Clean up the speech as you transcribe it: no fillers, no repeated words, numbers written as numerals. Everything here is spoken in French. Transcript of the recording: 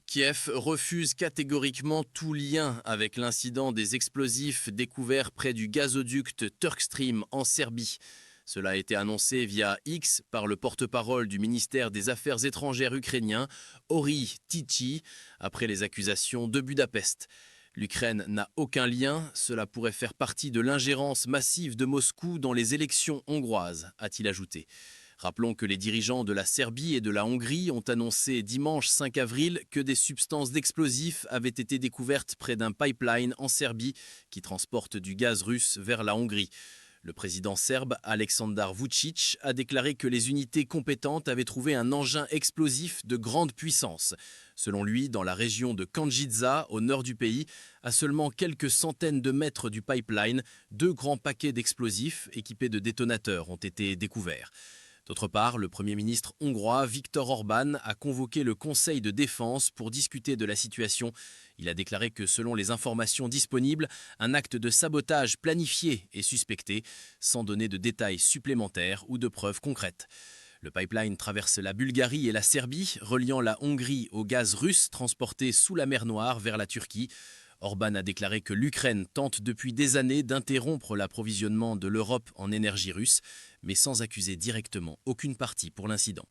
Kiev refuse catégoriquement tout lien avec l'incident des explosifs découverts près du gazoduc Turkstream en Serbie. Cela a été annoncé via X par le porte-parole du ministère des Affaires étrangères ukrainien, Ori Tichi, après les accusations de Budapest. L'Ukraine n'a aucun lien, cela pourrait faire partie de l'ingérence massive de Moscou dans les élections hongroises, a-t-il ajouté. Rappelons que les dirigeants de la Serbie et de la Hongrie ont annoncé dimanche 5 avril que des substances d'explosifs avaient été découvertes près d'un pipeline en Serbie qui transporte du gaz russe vers la Hongrie. Le président serbe Aleksandar Vučić a déclaré que les unités compétentes avaient trouvé un engin explosif de grande puissance. Selon lui, dans la région de Kanjica, au nord du pays, à seulement quelques centaines de mètres du pipeline, 2 grands paquets d'explosifs équipés de détonateurs ont été découverts. D'autre part, le Premier ministre hongrois Viktor Orban a convoqué le Conseil de défense pour discuter de la situation. Il a déclaré que selon les informations disponibles, un acte de sabotage planifié est suspecté, sans donner de détails supplémentaires ou de preuves concrètes. Le pipeline traverse la Bulgarie et la Serbie, reliant la Hongrie au gaz russe transporté sous la mer Noire vers la Turquie. Orban a déclaré que l'Ukraine tente depuis des années d'interrompre l'approvisionnement de l'Europe en énergie russe, mais sans accuser directement aucune partie pour l'incident.